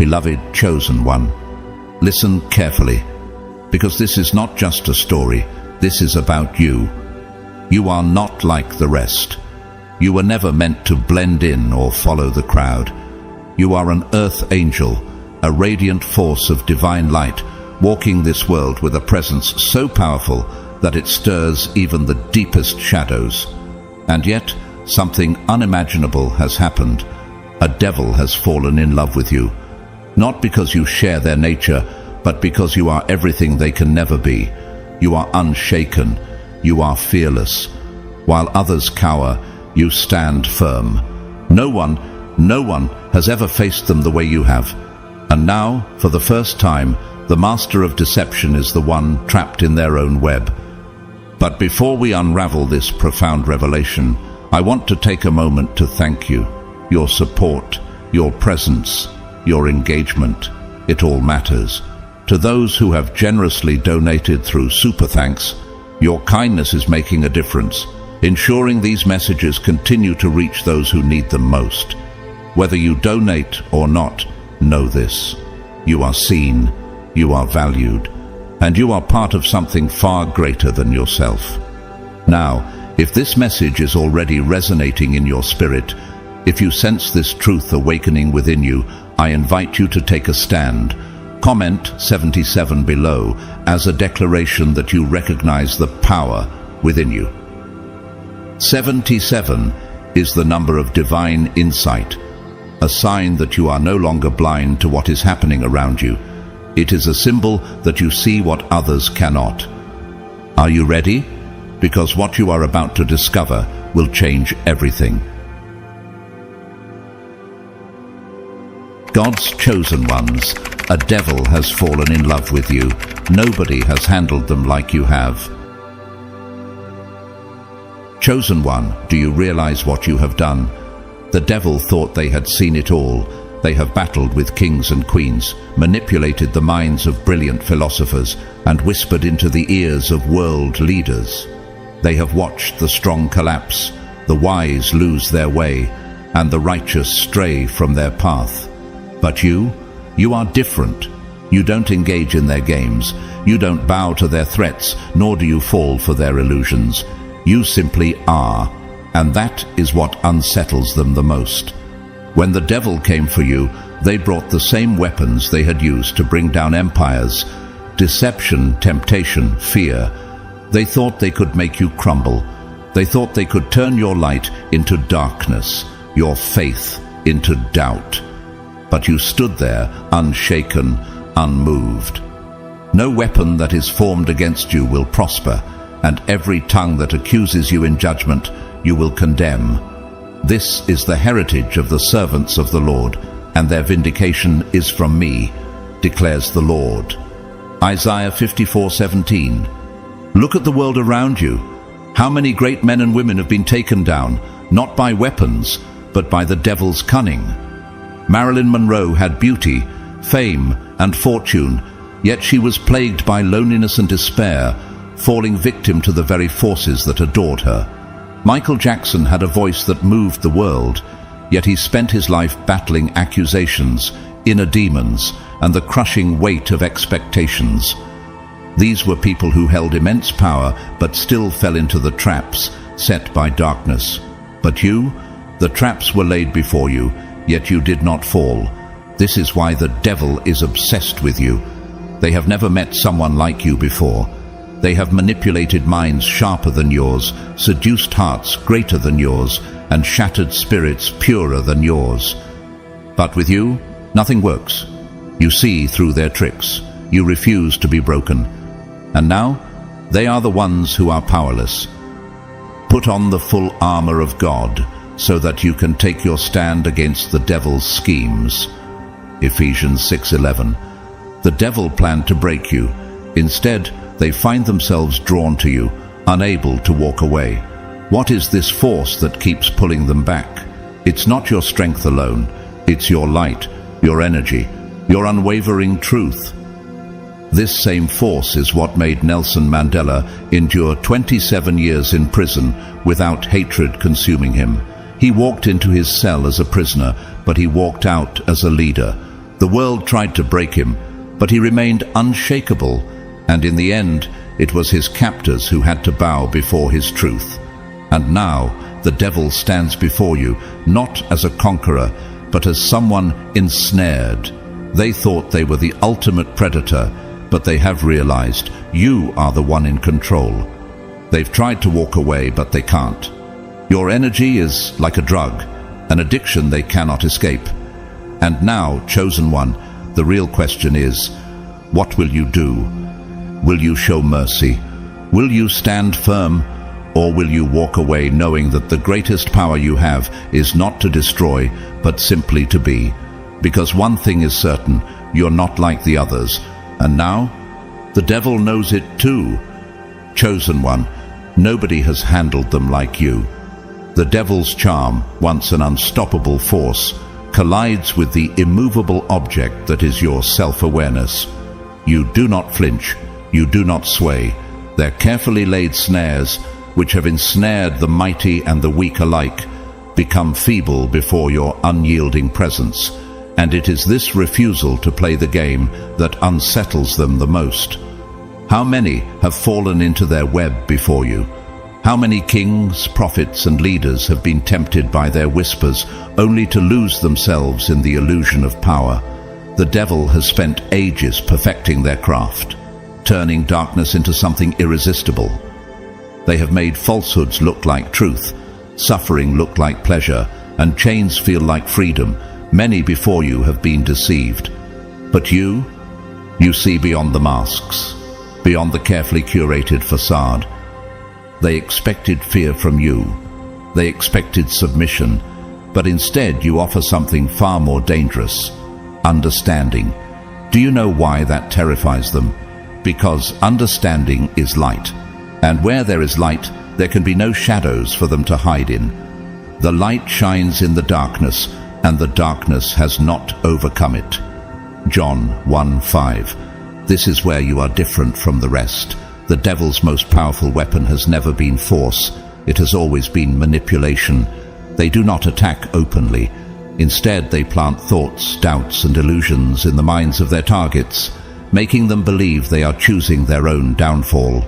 Beloved chosen one, listen carefully, because this is not just a story, this is about you. You are not like the rest. You were never meant to blend in or follow the crowd. You are an earth angel, a radiant force of divine light, walking this world with a presence so powerful that it stirs even the deepest shadows. And yet, something unimaginable has happened. A devil has fallen in love with you, not because you share their nature, but because you are everything they can never be. You are unshaken, you are fearless. While others cower, you stand firm. No one has ever faced them the way you have. And now, for the first time, the master of deception is the one trapped in their own web. But before we unravel this profound revelation, I want to take a moment to thank you. Your support, your presence, your engagement, it all matters. To those who have generously donated through Super Thanks, your kindness is making a difference, ensuring these messages continue to reach those who need them most. Whether you donate or not, know this: you are seen, you are valued, and you are part of something far greater than yourself. Now, if this message is already resonating in your spirit, if you sense this truth awakening within you, I invite you to take a stand. Comment 77 below as a declaration that you recognize the power within you. 77 is the number of divine insight, a sign that you are no longer blind to what is happening around you. It is a symbol that you see what others cannot. Are you ready? Because what you are about to discover will change everything. God's chosen ones, a devil has fallen in love with you. Nobody has handled them like you have. Chosen one, do you realize what you have done? The devil thought they had seen it all. They have battled with kings and queens, manipulated the minds of brilliant philosophers, and whispered into the ears of world leaders. They have watched the strong collapse, the wise lose their way, and the righteous stray from their path. But you are different. You don't engage in their games. You don't bow to their threats, nor do you fall for their illusions. You simply are, and that is what unsettles them the most. When the devil came for you, they brought the same weapons they had used to bring down empires: deception, temptation, fear. They thought they could make you crumble. They thought they could turn your light into darkness, your faith into doubt. But you stood there, unshaken, unmoved. No weapon that is formed against you will prosper, and every tongue that accuses you in judgment you will condemn. This is the heritage of the servants of the Lord, and their vindication is from me, declares the Lord. Isaiah 54:17. Look at the world around you. How many great men and women have been taken down, not by weapons, but by the devil's cunning. Marilyn Monroe had beauty, fame, and fortune, yet she was plagued by loneliness and despair, falling victim to the very forces that adored her. Michael Jackson had a voice that moved the world, yet he spent his life battling accusations, inner demons, and the crushing weight of expectations. These were people who held immense power but still fell into the traps set by darkness. But you, the traps were laid before you, yet you did not fall. This is why the devil is obsessed with you. They have never met someone like you before. They have manipulated minds sharper than yours, seduced hearts greater than yours, and shattered spirits purer than yours. But with you, nothing works. You see through their tricks. You refuse to be broken. And now, they are the ones who are powerless. Put on the full armor of God, so that you can take your stand against the devil's schemes. Ephesians 6:11. The devil planned to break you. Instead, they find themselves drawn to you, unable to walk away. What is this force that keeps pulling them back? It's not your strength alone. It's your light, your energy, your unwavering truth. This same force is what made Nelson Mandela endure 27 years in prison without hatred consuming him. He walked into his cell as a prisoner, but he walked out as a leader. The world tried to break him, but he remained unshakable, and in the end, it was his captors who had to bow before his truth. And now, the devil stands before you, not as a conqueror, but as someone ensnared. They thought they were the ultimate predator, but they have realized you are the one in control. They've tried to walk away, but they can't. Your energy is like a drug, an addiction they cannot escape. And now, chosen one, the real question is, what will you do? Will you show mercy? Will you stand firm? Or will you walk away knowing that the greatest power you have is not to destroy, but simply to be? Because one thing is certain, you're not like the others. And now, the devil knows it too. Chosen one, nobody has handled them like you. The devil's charm, once an unstoppable force, collides with the immovable object that is your self-awareness. You do not flinch, you do not sway. Their carefully laid snares, which have ensnared the mighty and the weak alike, become feeble before your unyielding presence, and it is this refusal to play the game that unsettles them the most. How many have fallen into their web before you? How many kings, prophets, and leaders have been tempted by their whispers only to lose themselves in the illusion of power? The devil has spent ages perfecting their craft, turning darkness into something irresistible. They have made falsehoods look like truth, suffering look like pleasure, and chains feel like freedom. Many before you have been deceived. But you see beyond the masks, beyond the carefully curated facade. They expected fear from you. They expected submission, but instead you offer something far more dangerous: understanding. Do you know why that terrifies them? Because understanding is light. And where there is light, there can be no shadows for them to hide in. The light shines in the darkness, and the darkness has not overcome it. John 1:5. This is where you are different from the rest. The devil's most powerful weapon has never been force. It has always been manipulation. They do not attack openly. Instead, they plant thoughts, doubts, and illusions in the minds of their targets, making them believe they are choosing their own downfall.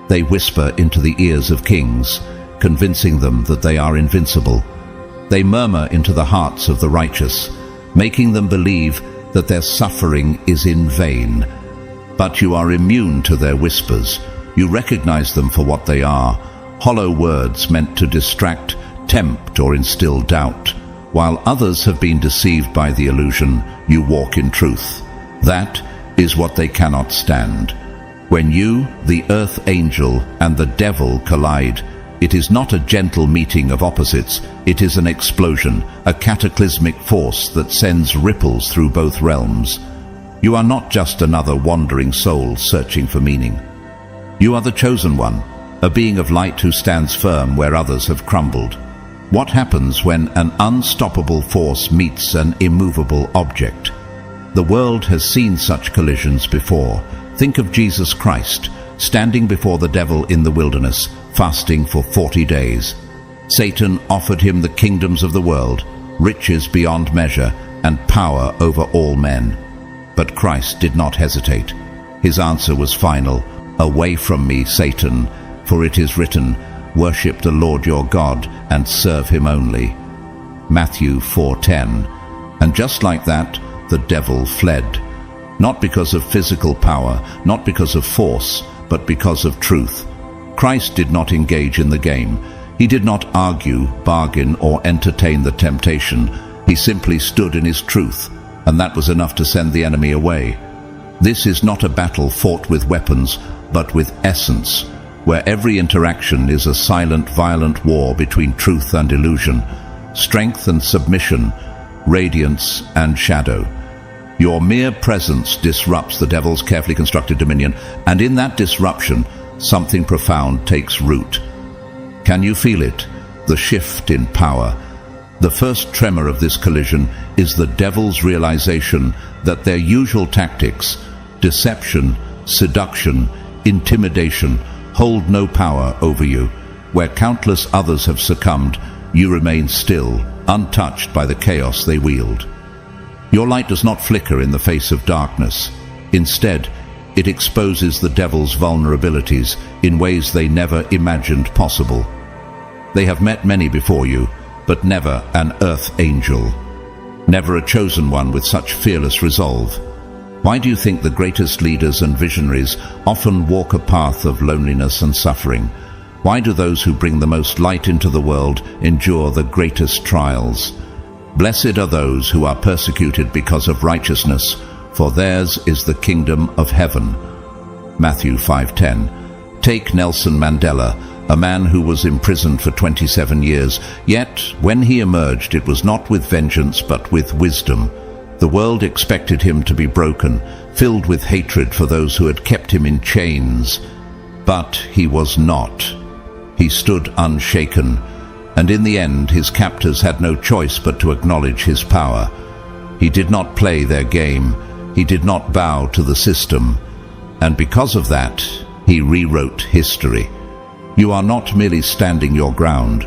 They whisper into the ears of kings, convincing them that they are invincible. They murmur into the hearts of the righteous, making them believe that their suffering is in vain. But you are immune to their whispers. You recognize them for what they are: hollow words meant to distract, tempt, or instill doubt. While others have been deceived by the illusion, you walk in truth. That is what they cannot stand. When you, the earth angel, and the devil collide, it is not a gentle meeting of opposites. It is an explosion, a cataclysmic force that sends ripples through both realms. You are not just another wandering soul searching for meaning. You are the chosen one, a being of light who stands firm where others have crumbled. What happens when an unstoppable force meets an immovable object? The world has seen such collisions before. Think of Jesus Christ, standing before the devil in the wilderness, fasting for 40 days. Satan offered him the kingdoms of the world, riches beyond measure, and power over all men. But Christ did not hesitate. His answer was final: "Away from me, Satan, for it is written, worship the Lord your God and serve him only." Matthew 4:10. And just like that, the devil fled. Not because of physical power, not because of force, but because of truth. Christ did not engage in the game. He did not argue, bargain, or entertain the temptation. He simply stood in his truth, and that was enough to send the enemy away. This is not a battle fought with weapons, but with essence, where every interaction is a silent, violent war between truth and illusion, strength and submission, radiance and shadow. Your mere presence disrupts the devil's carefully constructed dominion, and in that disruption, something profound takes root. Can you feel it? The shift in power. The first tremor of this collision is the devil's realization that their usual tactics, deception, seduction, intimidation, hold no power over you. Where countless others have succumbed, you remain still, untouched by the chaos they wield. Your light does not flicker in the face of darkness. Instead, it exposes the devil's vulnerabilities in ways they never imagined possible. They have met many before you, but never an earth angel. Never a chosen one with such fearless resolve. Why do you think the greatest leaders and visionaries often walk a path of loneliness and suffering? Why do those who bring the most light into the world endure the greatest trials? Blessed are those who are persecuted because of righteousness, for theirs is the kingdom of heaven. Matthew 5:10. Take Nelson Mandela, a man who was imprisoned for 27 years, yet when he emerged it was not with vengeance but with wisdom. The world expected him to be broken, filled with hatred for those who had kept him in chains. But he was not. He stood unshaken, and in the end his captors had no choice but to acknowledge his power. He did not play their game. He did not bow to the system. And because of that, he rewrote history. You are not merely standing your ground.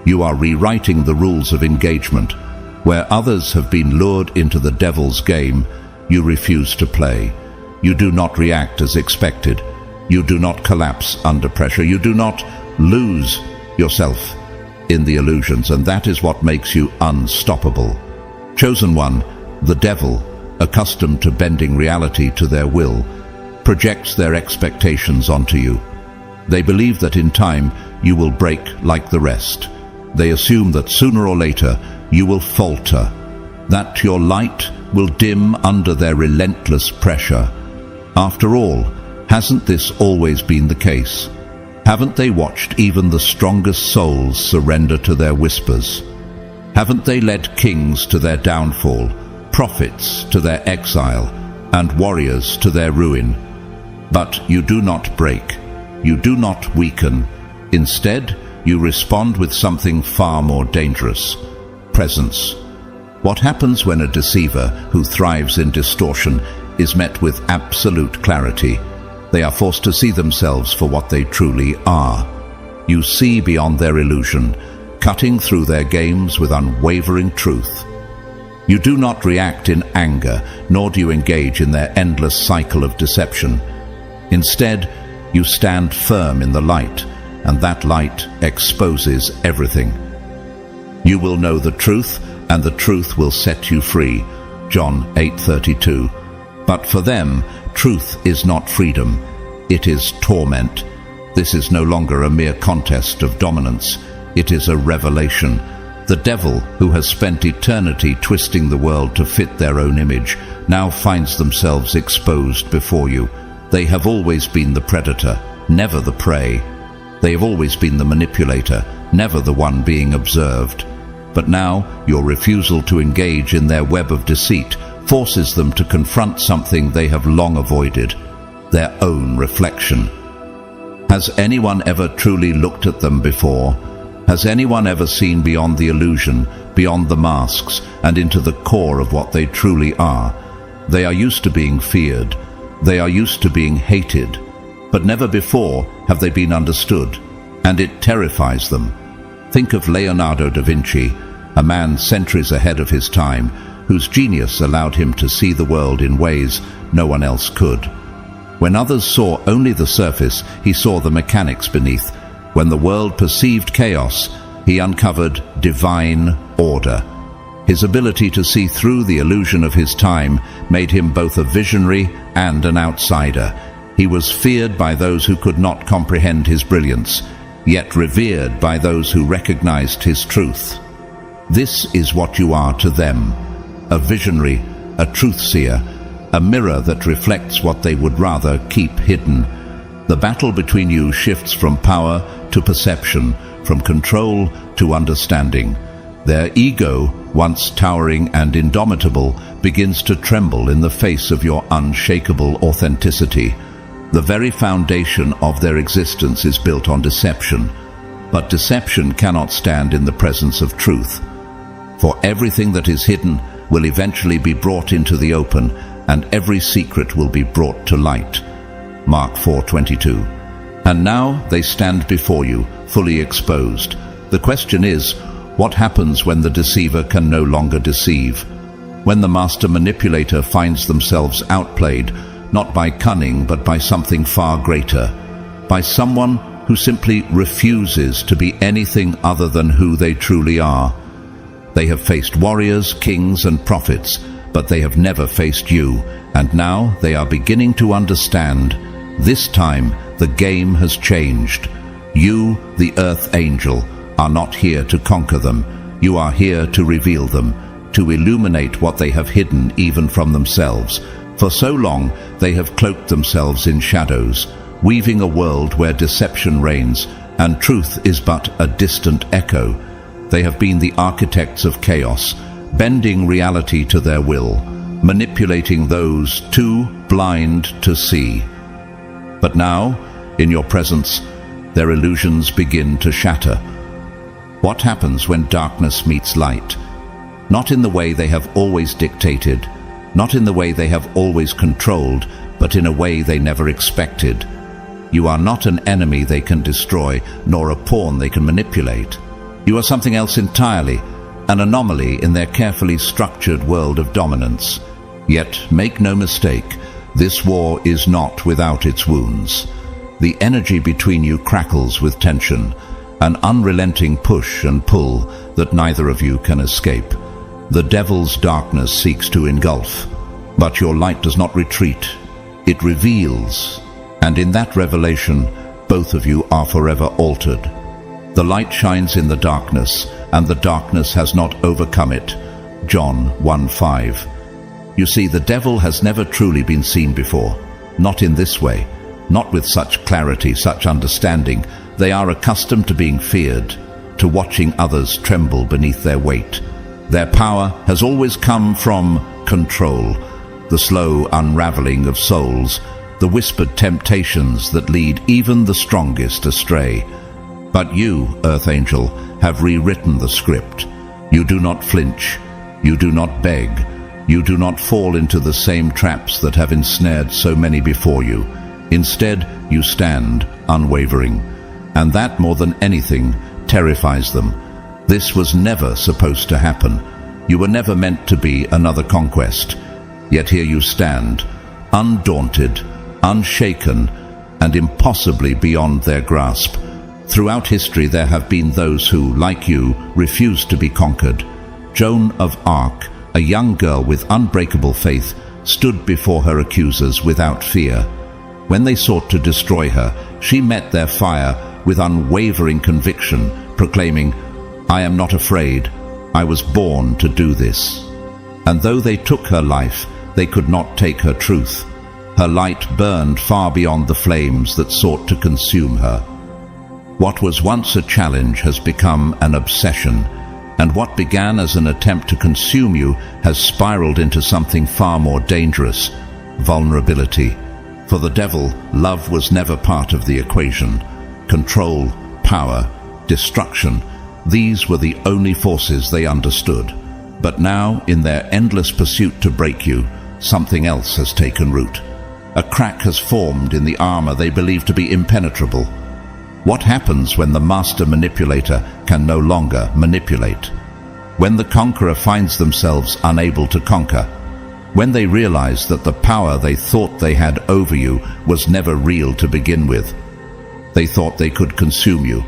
You are rewriting the rules of engagement. Where others have been lured into the devil's game, you refuse to play. You do not react as expected. You do not collapse under pressure. You do not lose yourself in the illusions, and that is what makes you unstoppable. Chosen one, the devil, accustomed to bending reality to their will, projects their expectations onto you. They believe that in time you will break like the rest. They assume that sooner or later you will falter, that your light will dim under their relentless pressure. After all, hasn't this always been the case? Haven't they watched even the strongest souls surrender to their whispers? Haven't they led kings to their downfall, prophets to their exile, and warriors to their ruin? But you do not break. You do not weaken. Instead, you respond with something far more dangerous: presence. What happens when a deceiver who thrives in distortion is met with absolute clarity? They are forced to see themselves for what they truly are. You see beyond their illusion, cutting through their games with unwavering truth. You do not react in anger, nor do you engage in their endless cycle of deception. Instead, you stand firm in the light, and that light exposes everything. You will know the truth, and the truth will set you free. John 8:32. But for them, truth is not freedom. It is torment. This is no longer a mere contest of dominance. It is a revelation. The devil, who has spent eternity twisting the world to fit their own image, now finds themselves exposed before you. They have always been the predator, never the prey. They have always been the manipulator, never the one being observed. But now, your refusal to engage in their web of deceit forces them to confront something they have long avoided: their own reflection. Has anyone ever truly looked at them before? Has anyone ever seen beyond the illusion, beyond the masks, and into the core of what they truly are? They are used to being feared. They are used to being hated. But never before have they been understood, and it terrifies them. Think of Leonardo da Vinci, a man centuries ahead of his time, whose genius allowed him to see the world in ways no one else could. When others saw only the surface, he saw the mechanics beneath. When the world perceived chaos, he uncovered divine order. His ability to see through the illusion of his time made him both a visionary and an outsider. He was feared by those who could not comprehend his brilliance, yet revered by those who recognized his truth. This is what you are to them: a visionary, a truth-seer, a mirror that reflects what they would rather keep hidden. The battle between you shifts from power to perception, from control to understanding. Their ego, once towering and indomitable, begins to tremble in the face of your unshakable authenticity. The very foundation of their existence is built on deception, but deception cannot stand in the presence of truth. For everything that is hidden will eventually be brought into the open, and every secret will be brought to light. Mark 4:22. And now they stand before you, fully exposed. The question is, what happens when the deceiver can no longer deceive? When the master manipulator finds themselves outplayed, not by cunning but by something far greater, by someone who simply refuses to be anything other than who they truly are. They have faced warriors, kings, and prophets, but they have never faced you, and now they are beginning to understand. This time, the game has changed. You, the Earth Angel, are not here to conquer them. You are here to reveal them, to illuminate what they have hidden even from themselves. For so long, they have cloaked themselves in shadows, weaving a world where deception reigns and truth is but a distant echo. They have been the architects of chaos, bending reality to their will, manipulating those too blind to see. But now, in your presence, their illusions begin to shatter. What happens when darkness meets light? Not in the way they have always dictated, not in the way they have always controlled, but in a way they never expected. You are not an enemy they can destroy, nor a pawn they can manipulate. You are something else entirely, an anomaly in their carefully structured world of dominance. Yet, make no mistake, this war is not without its wounds. The energy between you crackles with tension, an unrelenting push and pull that neither of you can escape. The devil's darkness seeks to engulf, but your light does not retreat. It reveals, and in that revelation, both of you are forever altered. The light shines in the darkness, and the darkness has not overcome it. John 1:5. You see, the devil has never truly been seen before, not in this way, not with such clarity, such understanding. They are accustomed to being feared, to watching others tremble beneath their weight. Their power has always come from control, the slow unraveling of souls, the whispered temptations that lead even the strongest astray. But you, Earth Angel, have rewritten the script. You do not flinch, you do not beg, you do not fall into the same traps that have ensnared so many before you. Instead, you stand unwavering, and that more than anything terrifies them. This was never supposed to happen. You were never meant to be another conquest. Yet here you stand, undaunted, unshaken, and impossibly beyond their grasp. Throughout history there have been those who, like you, refused to be conquered. Joan of Arc, a young girl with unbreakable faith, stood before her accusers without fear. When they sought to destroy her, she met their fire with unwavering conviction, proclaiming, "I am not afraid. I was born to do this." And though they took her life, they could not take her truth. Her light burned far beyond the flames that sought to consume her. What was once a challenge has become an obsession, and what began as an attempt to consume you has spiraled into something far more dangerous: vulnerability. For the devil, love was never part of the equation. Control, power, destruction, these were the only forces they understood. But now, in their endless pursuit to break you, something else has taken root. A crack has formed in the armor they believe to be impenetrable. What happens when the master manipulator can no longer manipulate? When the conqueror finds themselves unable to conquer? When they realize that the power they thought they had over you was never real to begin with? They thought they could consume you.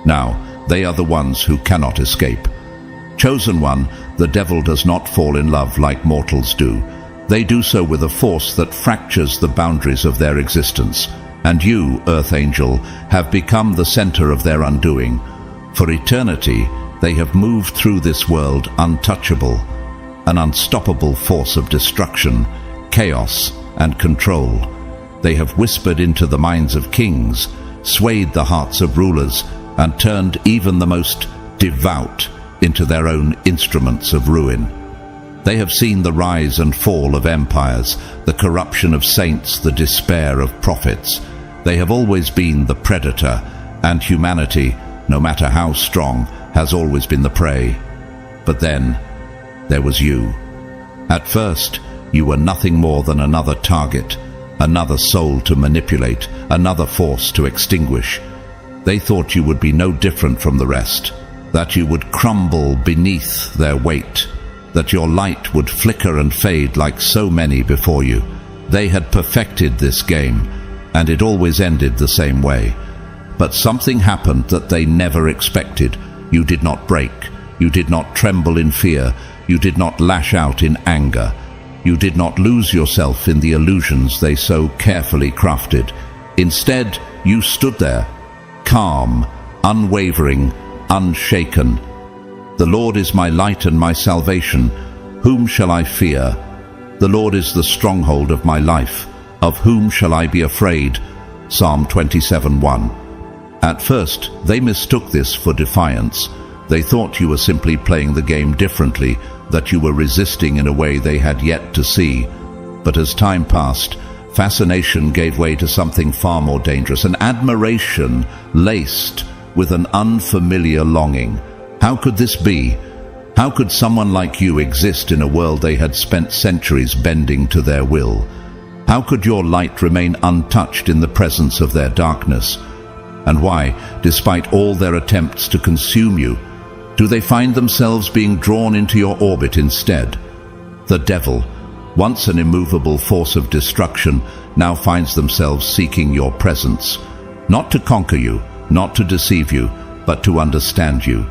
Now, they are the ones who cannot escape. Chosen one, the devil does not fall in love like mortals do. They do so with a force that fractures the boundaries of their existence. And you, Earth Angel, have become the center of their undoing. For eternity, they have moved through this world untouchable, an unstoppable force of destruction, chaos, and control. They have whispered into the minds of kings, swayed the hearts of rulers, and turned even the most devout into their own instruments of ruin. They have seen the rise and fall of empires, the corruption of saints, the despair of prophets. They have always been the predator, and humanity, no matter how strong, has always been the prey. But then, there was you. At first, you were nothing more than another target, another soul to manipulate, another force to extinguish. They thought you would be no different from the rest, that you would crumble beneath their weight. that your light would flicker and fade like so many before you. They had perfected this game, and it always ended the same way. But something happened that they never expected. You did not break. You did not tremble in fear. You did not lash out in anger. You did not lose yourself in the illusions they so carefully crafted. Instead, you stood there, calm, unwavering, unshaken. The Lord is my light and my salvation. Whom shall I fear? The Lord is the stronghold of my life. Of whom shall I be afraid? Psalm 27:1. At first, they mistook this for defiance. They thought you were simply playing the game differently, that you were resisting in a way they had yet to see. But as time passed, fascination gave way to something far more dangerous, an admiration laced with an unfamiliar longing. How could this be? How could someone like you exist in a world they had spent centuries bending to their will? How could your light remain untouched in the presence of their darkness? And why, despite all their attempts to consume you, do they find themselves being drawn into your orbit instead? The devil, once an immovable force of destruction, now finds themselves seeking your presence, not to conquer you, not to deceive you, but to understand you.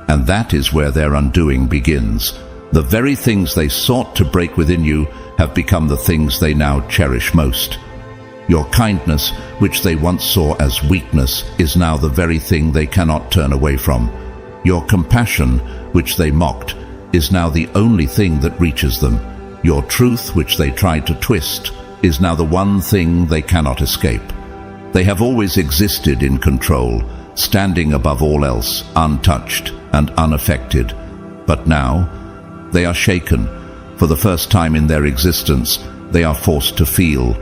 And that is where their undoing begins. The very things they sought to break within you have become the things they now cherish most. Your kindness, which they once saw as weakness, is now the very thing they cannot turn away from. Your compassion, which they mocked, is now the only thing that reaches them. Your truth, which they tried to twist, is now the one thing they cannot escape. They have always existed in control, standing above all else, untouched and unaffected. But now, they are shaken. For the first time in their existence, they are forced to feel,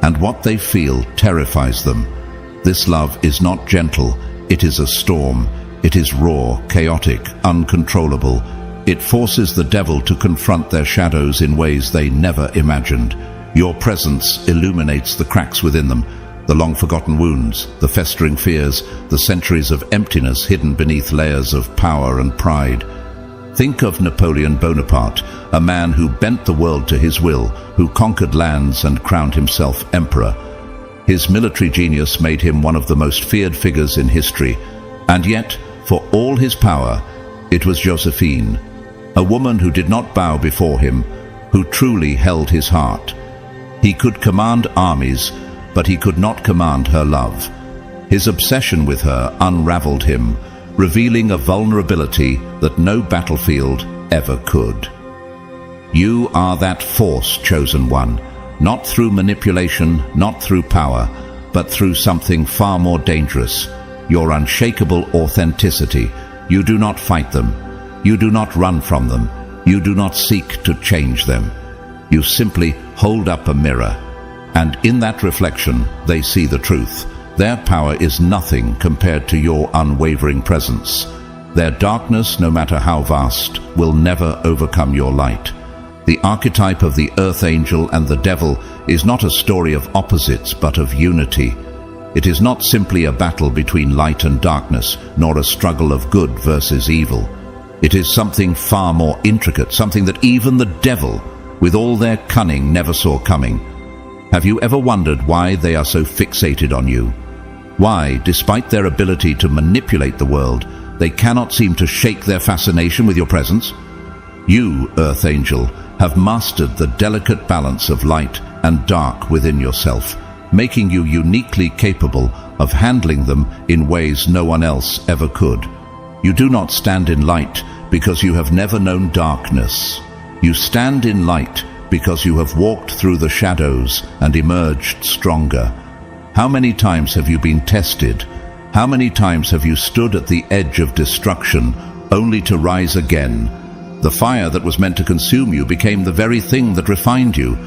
and what they feel terrifies them. This love is not gentle, it is a storm. It is raw, chaotic, uncontrollable. It forces the devil to confront their shadows in ways they never imagined. Your presence illuminates the cracks within them, the long-forgotten wounds, the festering fears, the centuries of emptiness hidden beneath layers of power and pride. Think of Napoleon Bonaparte, a man who bent the world to his will, who conquered lands and crowned himself emperor. His military genius made him one of the most feared figures in history, and yet, for all his power, it was Josephine, a woman who did not bow before him, who truly held his heart. He could command armies, but he could not command her love. His obsession with her unraveled him, revealing a vulnerability that no battlefield ever could. You are that force, chosen one, not through manipulation, not through power, but through something far more dangerous. Your unshakable authenticity. You do not fight them. You do not run from them. You do not seek to change them. You simply hold up a mirror, and in that reflection they see the truth. Their power is nothing compared to your unwavering presence. Their darkness, no matter how vast, will never overcome your light. The archetype of the earth angel and the devil is not a story of opposites but of unity. It is not simply a battle between light and darkness, nor a struggle of good versus evil. It is something far more intricate, something that even the devil, with all their cunning, never saw coming. Have you ever wondered why they are so fixated on you? Why, despite their ability to manipulate the world, they cannot seem to shake their fascination with your presence? You, Earth Angel, have mastered the delicate balance of light and dark within yourself, making you uniquely capable of handling them in ways no one else ever could. You do not stand in light because you have never known darkness. You stand in light because you have walked through the shadows and emerged stronger. How many times have you been tested? How many times have you stood at the edge of destruction only to rise again? The fire that was meant to consume you became the very thing that refined you.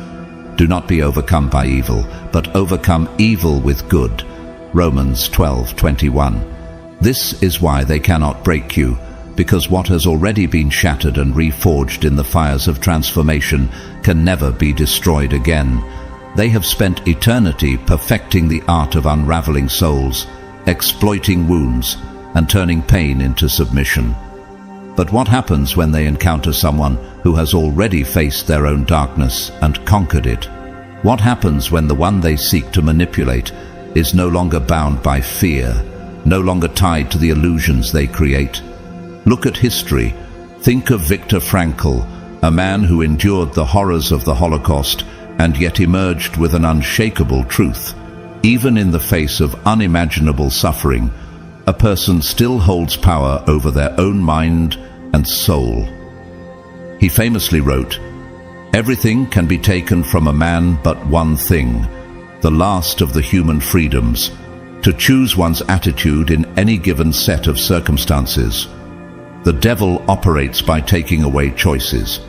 Do not be overcome by evil, but overcome evil with good. Romans 12:21. This is why they cannot break you, because what has already been shattered and reforged in the fires of transformation can never be destroyed again. They have spent eternity perfecting the art of unraveling souls, exploiting wounds, and turning pain into submission. But what happens when they encounter someone who has already faced their own darkness and conquered it? What happens when the one they seek to manipulate is no longer bound by fear, no longer tied to the illusions they create? Look at history. Think of Viktor Frankl, a man who endured the horrors of the Holocaust and yet emerged with an unshakable truth. Even in the face of unimaginable suffering, a person still holds power over their own mind and soul. He famously wrote, "Everything can be taken from a man but one thing, the last of the human freedoms, to choose one's attitude in any given set of circumstances. The devil operates by taking away choices,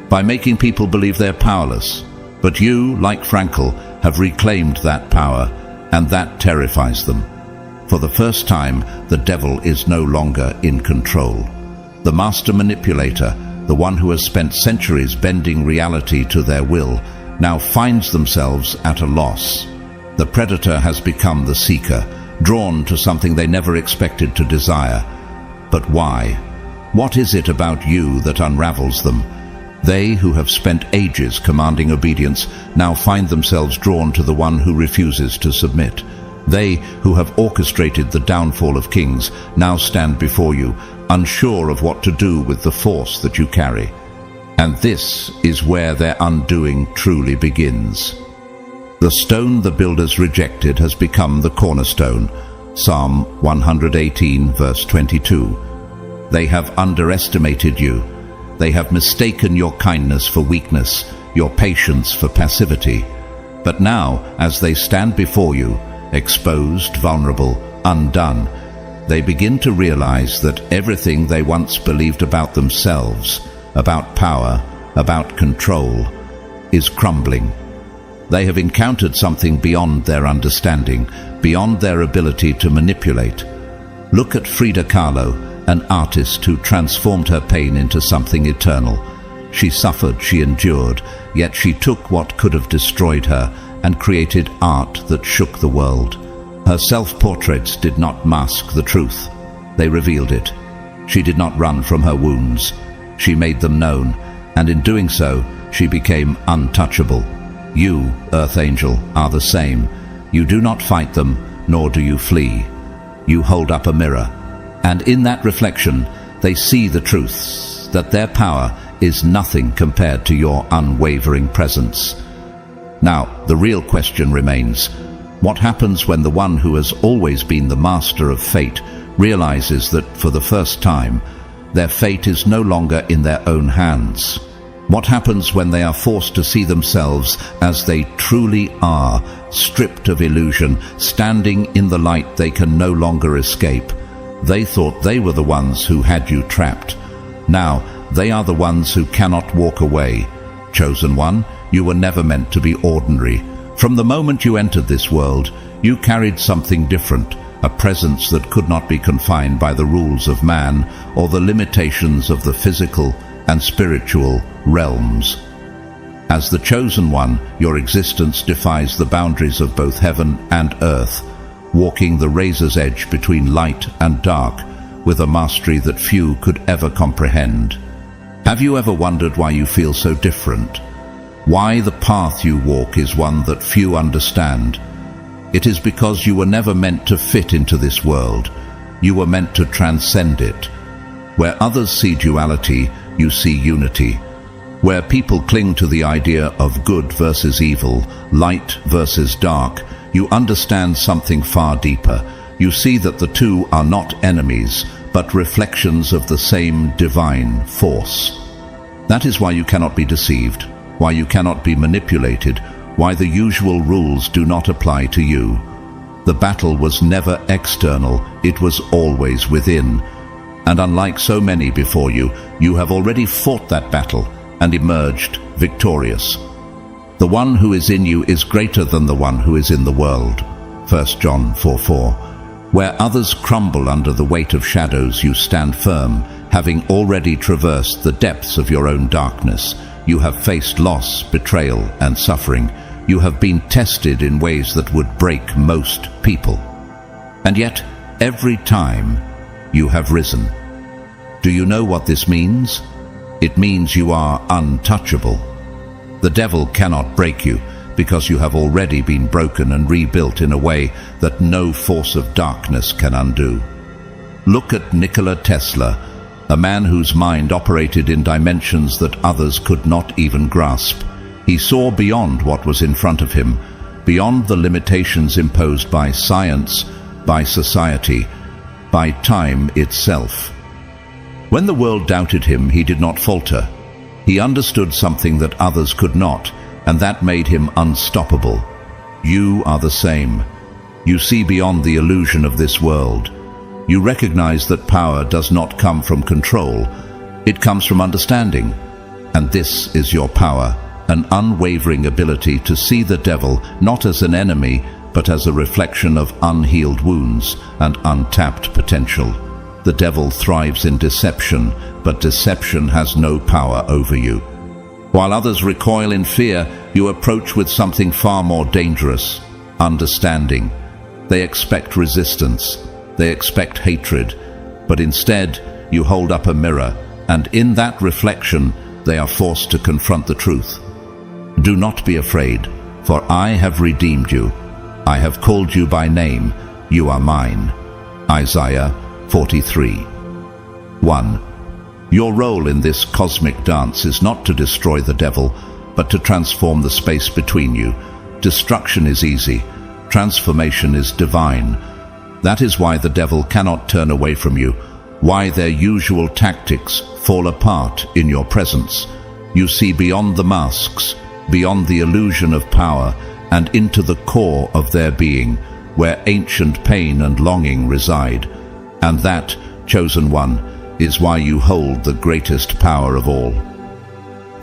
by making people believe they're powerless. But you, like Frankl, have reclaimed that power, and that terrifies them. For the first time, the devil is no longer in control. The master manipulator, the one who has spent centuries bending reality to their will, now finds themselves at a loss. The predator has become the seeker, drawn to something they never expected to desire. But why? What is it about you that unravels them? They who have spent ages commanding obedience now find themselves drawn to the one who refuses to submit. They who have orchestrated the downfall of kings now stand before you, unsure of what to do with the force that you carry. And this is where their undoing truly begins. The stone the builders rejected has become the cornerstone. Psalm 118, verse 22. They have underestimated you. They have mistaken your kindness for weakness, your patience for passivity. But now, as they stand before you, exposed, vulnerable, undone, they begin to realize that everything they once believed about themselves, about power, about control, is crumbling. They have encountered something beyond their understanding, beyond their ability to manipulate. Look at Frida Kahlo, an artist who transformed her pain into something eternal. She suffered, she endured, yet she took what could have destroyed her and created art that shook the world. Her self-portraits did not mask the truth. They revealed it. She did not run from her wounds. She made them known, and in doing so, she became untouchable. You, Earth Angel, are the same. You do not fight them, nor do you flee. You hold up a mirror, and in that reflection, they see the truths, that their power is nothing compared to your unwavering presence. Now, the real question remains, what happens when the one who has always been the master of fate realizes that, for the first time, their fate is no longer in their own hands? What happens when they are forced to see themselves as they truly are, stripped of illusion, standing in the light they can no longer escape? They thought they were the ones who had you trapped. Now, they are the ones who cannot walk away. Chosen one, you were never meant to be ordinary. From the moment you entered this world, you carried something different, a presence that could not be confined by the rules of man or the limitations of the physical and spiritual realms. As the chosen one, your existence defies the boundaries of both heaven and earth, walking the razor's edge between light and dark with a mastery that few could ever comprehend. Have you ever wondered why you feel so different? Why the path you walk is one that few understand? It is because you were never meant to fit into this world. You were meant to transcend it. Where others see duality, you see unity. Where people cling to the idea of good versus evil, light versus dark, you understand something far deeper. You see that the two are not enemies, but reflections of the same divine force. That is why you cannot be deceived, why you cannot be manipulated, why the usual rules do not apply to you. The battle was never external, it was always within. And unlike so many before you, you have already fought that battle and emerged victorious. The one who is in you is greater than the one who is in the world. 1 John 4:4. Where others crumble under the weight of shadows, you stand firm, having already traversed the depths of your own darkness. You have faced loss, betrayal, and suffering. You have been tested in ways that would break most people. And yet, every time, you have risen. Do you know what this means? It means you are untouchable. The devil cannot break you because you have already been broken and rebuilt in a way that no force of darkness can undo. Look at Nikola Tesla, a man whose mind operated in dimensions that others could not even grasp. He saw beyond what was in front of him, beyond the limitations imposed by science, by society, by time itself. When the world doubted him, he did not falter. He understood something that others could not, and that made him unstoppable. You are the same. You see beyond the illusion of this world. You recognize that power does not come from control. It comes from understanding. And this is your power, an unwavering ability to see the devil not as an enemy, but as a reflection of unhealed wounds and untapped potential. The devil thrives in deception, but deception has no power over you. While others recoil in fear, you approach with something far more dangerous: understanding. They expect resistance. They expect hatred. But instead, you hold up a mirror, and in that reflection, they are forced to confront the truth. Do not be afraid, for I have redeemed you. I have called you by name. You are mine. Isaiah 43:1. Your role in this cosmic dance is not to destroy the devil, but to transform the space between you. Destruction is easy. Transformation is divine. That is why the devil cannot turn away from you, why their usual tactics fall apart in your presence. You see beyond the masks, beyond the illusion of power, and into the core of their being, where ancient pain and longing reside. And that, chosen one, is why you hold the greatest power of all.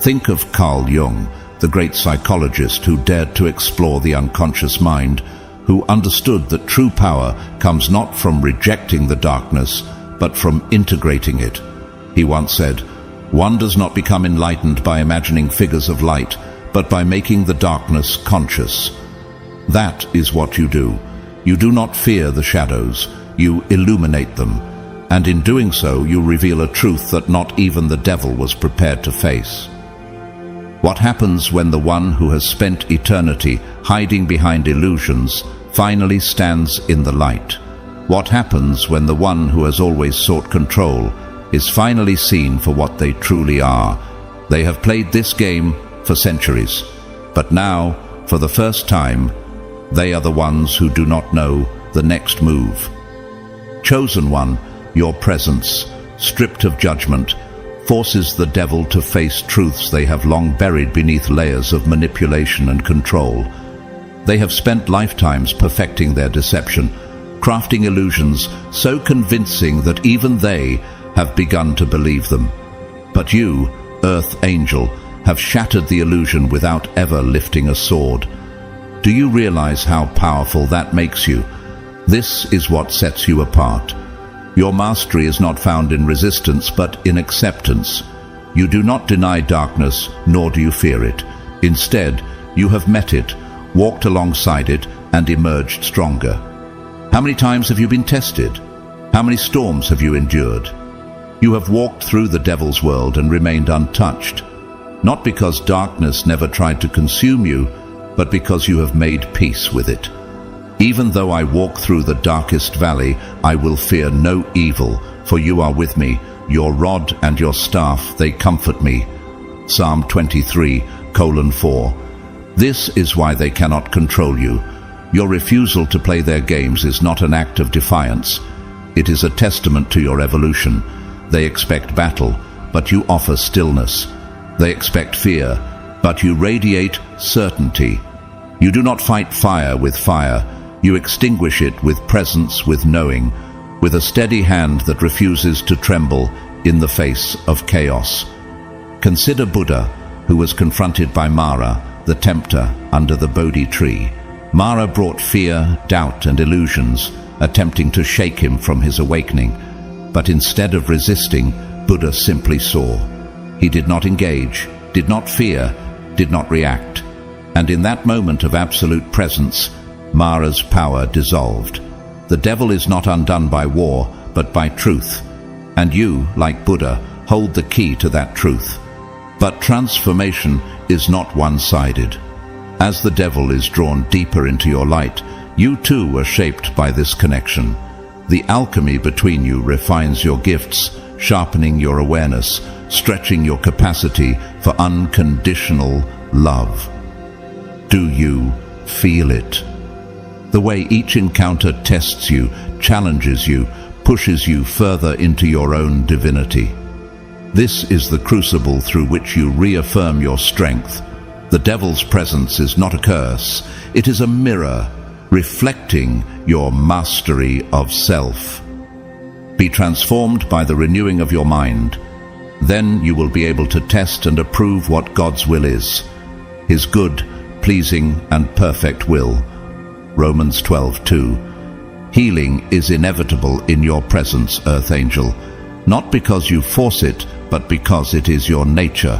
Think of Carl Jung, the great psychologist who dared to explore the unconscious mind, who understood that true power comes not from rejecting the darkness, but from integrating it. He once said, "One does not become enlightened by imagining figures of light, but by making the darkness conscious." That is what you do. You do not fear the shadows, you illuminate them, and in doing so you reveal a truth that not even the devil was prepared to face. What happens when the one who has spent eternity hiding behind illusions finally stands in the light? What happens when the one who has always sought control is finally seen for what they truly are? They have played this game for centuries, but now, for the first time, they are the ones who do not know the next move. Chosen one, your presence, stripped of judgment, forces the devil to face truths they have long buried beneath layers of manipulation and control. They have spent lifetimes perfecting their deception, crafting illusions so convincing that even they have begun to believe them. But you, Earth Angel, have shattered the illusion without ever lifting a sword. Do you realize how powerful that makes you? This is what sets you apart. Your mastery is not found in resistance, but in acceptance. You do not deny darkness, nor do you fear it. Instead, you have met it, walked alongside it, and emerged stronger. How many times have you been tested? How many storms have you endured? You have walked through the devil's world and remained untouched, not because darkness never tried to consume you, but because you have made peace with it. Even though I walk through the darkest valley, I will fear no evil, for you are with me. Your rod and your staff, they comfort me. Psalm 23:4. This is why they cannot control you. Your refusal to play their games is not an act of defiance. It is a testament to your evolution. They expect battle, but you offer stillness. They expect fear, but you radiate certainty. You do not fight fire with fire. You extinguish it with presence, with knowing, with a steady hand that refuses to tremble in the face of chaos. Consider Buddha, who was confronted by Mara, the tempter, under the Bodhi tree. Mara brought fear, doubt, and illusions, attempting to shake him from his awakening. But instead of resisting, Buddha simply saw. He did not engage, did not fear, did not react. And in that moment of absolute presence, Mara's power dissolved. The devil is not undone by war, but by truth. And you, like Buddha, hold the key to that truth. But transformation is not one-sided. As the devil is drawn deeper into your light, you too are shaped by this connection. The alchemy between you refines your gifts, sharpening your awareness, stretching your capacity for unconditional love. Do you feel it? The way each encounter tests you, challenges you, pushes you further into your own divinity. This is the crucible through which you reaffirm your strength. The devil's presence is not a curse, it is a mirror reflecting your mastery of self. Be transformed by the renewing of your mind. Then you will be able to test and approve what God's will is, His good, pleasing, and perfect will. Romans 12:2. Healing is inevitable in your presence, Earth Angel, not because you force it, but because it is your nature.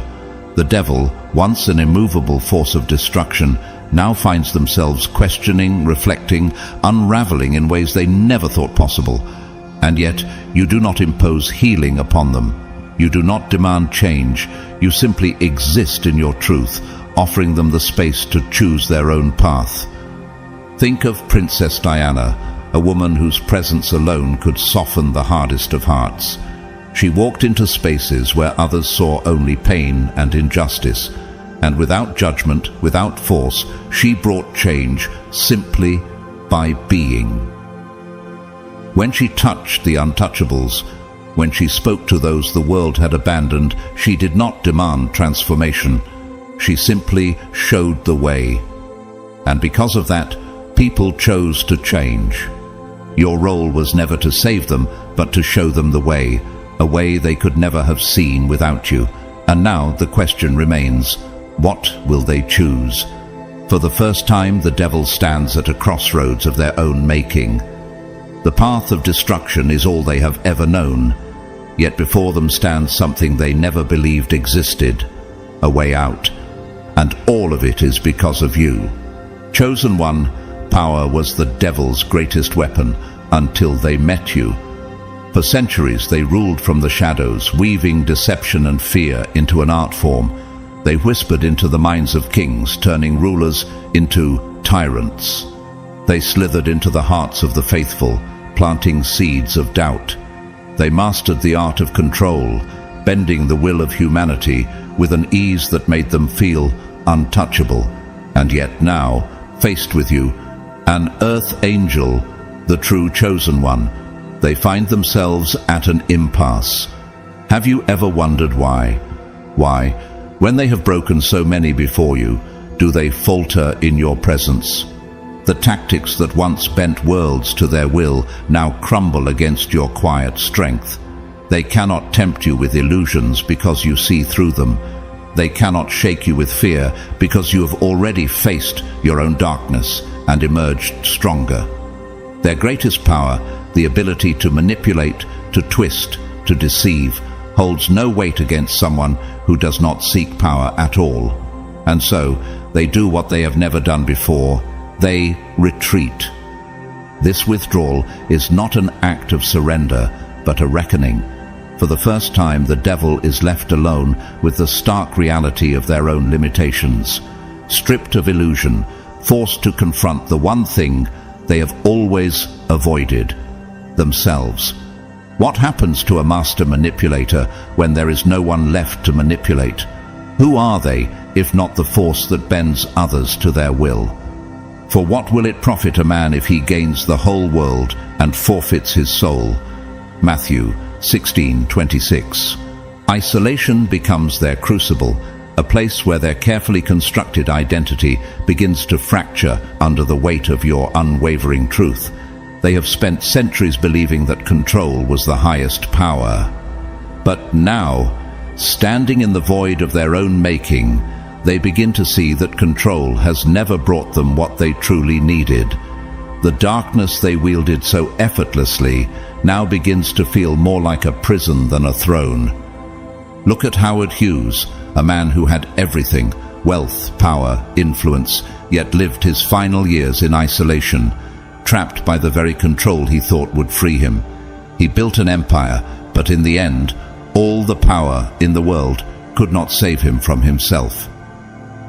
The devil, once an immovable force of destruction, now finds themselves questioning, reflecting, unraveling in ways they never thought possible. And yet, you do not impose healing upon them. You do not demand change. You simply exist in your truth, offering them the space to choose their own path. Think of Princess Diana, a woman whose presence alone could soften the hardest of hearts. She walked into spaces where others saw only pain and injustice, and without judgment, without force, she brought change simply by being. When she touched the untouchables, when she spoke to those the world had abandoned, she did not demand transformation. She simply showed the way. And because of that, people chose to change. Your role was never to save them, but to show them the way, a way they could never have seen without you. And now the question remains, what will they choose? For the first time, the devil stands at a crossroads of their own making. The path of destruction is all they have ever known, yet before them stands something they never believed existed, a way out. And all of it is because of you. Chosen one, power was the devil's greatest weapon until they met you. For centuries they ruled from the shadows, weaving deception and fear into an art form. They whispered into the minds of kings, turning rulers into tyrants. They slithered into the hearts of the faithful, planting seeds of doubt. They mastered the art of control, bending the will of humanity with an ease that made them feel untouchable. And yet now, faced with you, an earth angel, the true chosen one, they find themselves at an impasse. Have you ever wondered why? Why, when they have broken so many before you, do they falter in your presence? The tactics that once bent worlds to their will now crumble against your quiet strength. They cannot tempt you with illusions because you see through them. They cannot shake you with fear because you have already faced your own darkness and emerged stronger. Their greatest power, the ability to manipulate, to twist, to deceive, holds no weight against someone who does not seek power at all. And so, they do what they have never done before. They retreat. This withdrawal is not an act of surrender, but a reckoning. For the first time, the devil is left alone with the stark reality of their own limitations. Stripped of illusion, forced to confront the one thing they have always avoided, themselves. What happens to a master manipulator when there is no one left to manipulate? Who are they, if not the force that bends others to their will? For what will it profit a man if he gains the whole world and forfeits his soul? Matthew 16:26. Isolation becomes their crucible, a place where their carefully constructed identity begins to fracture under the weight of your unwavering truth. They have spent centuries believing that control was the highest power. But now, standing in the void of their own making, they begin to see that control has never brought them what they truly needed. The darkness they wielded so effortlessly now begins to feel more like a prison than a throne. Look at Howard Hughes, a man who had everything, wealth, power, influence, yet lived his final years in isolation, trapped by the very control he thought would free him. He built an empire, but in the end, all the power in the world could not save him from himself.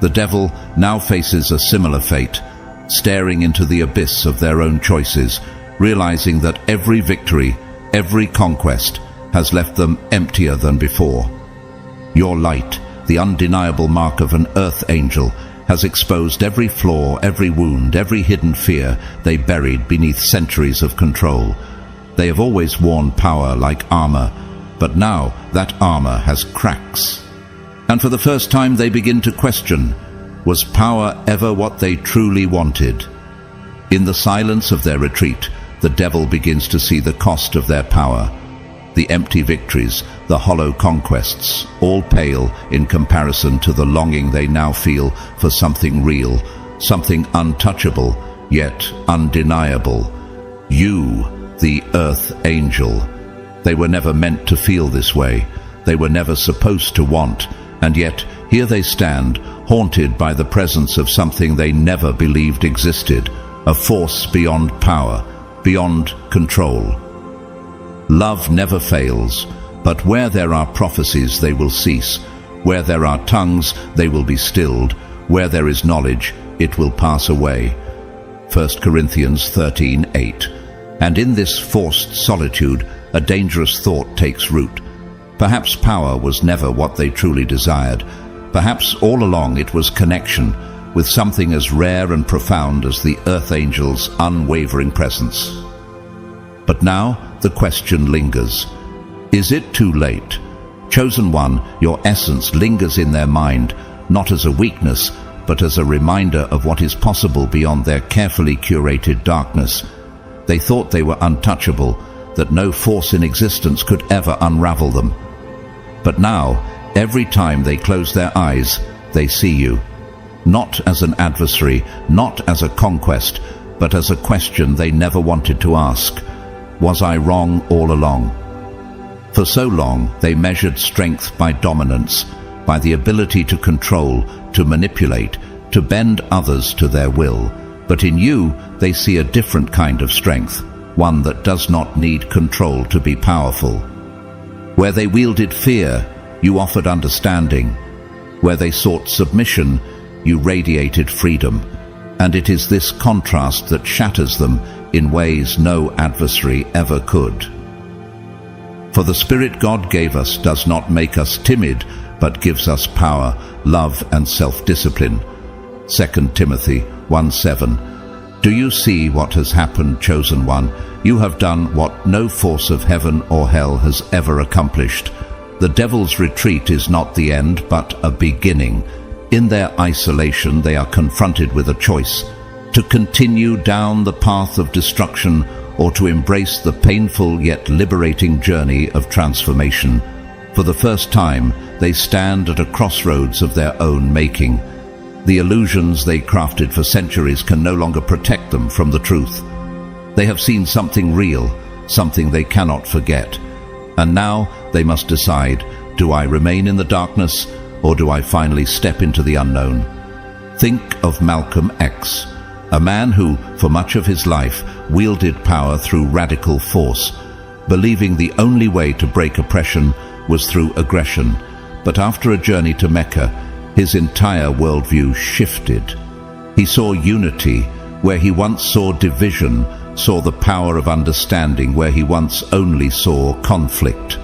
The devil now faces a similar fate, staring into the abyss of their own choices, realizing that every victory, every conquest, has left them emptier than before. Your light, the undeniable mark of an earth angel, has exposed every flaw, every wound, every hidden fear they buried beneath centuries of control. They have always worn power like armor, but now that armor has cracks. And for the first time they begin to question, was power ever what they truly wanted? In the silence of their retreat, the devil begins to see the cost of their power. The empty victories, the hollow conquests, all pale in comparison to the longing they now feel for something real, something untouchable, yet undeniable. You, the earth angel. They were never meant to feel this way. They were never supposed to want, and yet here they stand, haunted by the presence of something they never believed existed, a force beyond power, beyond control. Love never fails, but where there are prophecies they will cease, where there are tongues they will be stilled, where there is knowledge it will pass away. 1 Corinthians 13:8. And in this forced solitude a dangerous thought takes root. Perhaps power was never what they truly desired. Perhaps all along it was connection with something as rare and profound as the earth angel's unwavering presence. But now the question lingers. Is it too late? Chosen one, your essence lingers in their mind, not as a weakness, but as a reminder of what is possible beyond their carefully curated darkness. They thought they were untouchable, that no force in existence could ever unravel them. But now, every time they close their eyes, they see you. Not as an adversary, not as a conquest, but as a question they never wanted to ask. Was I wrong all along? For so long, they measured strength by dominance, by the ability to control, to manipulate, to bend others to their will. But in you, they see a different kind of strength, one that does not need control to be powerful. Where they wielded fear, you offered understanding. Where they sought submission, you radiated freedom. And it is this contrast that shatters them in ways no adversary ever could. For the Spirit God gave us does not make us timid, but gives us power, love, and self-discipline. 2 Timothy 1:7. Do you see what has happened, chosen one? You have done what no force of heaven or hell has ever accomplished. The devil's retreat is not the end, but a beginning. In their isolation, they are confronted with a choice: to continue down the path of destruction or to embrace the painful yet liberating journey of transformation. For the first time, they stand at a crossroads of their own making. The illusions they crafted for centuries can no longer protect them from the truth. They have seen something real, something they cannot forget. And now they must decide, do I remain in the darkness, or do I finally step into the unknown? Think of Malcolm X, a man who, for much of his life, wielded power through radical force, believing the only way to break oppression was through aggression. But after a journey to Mecca, his entire worldview shifted. He saw unity where he once saw division, saw the power of understanding where he once only saw conflict.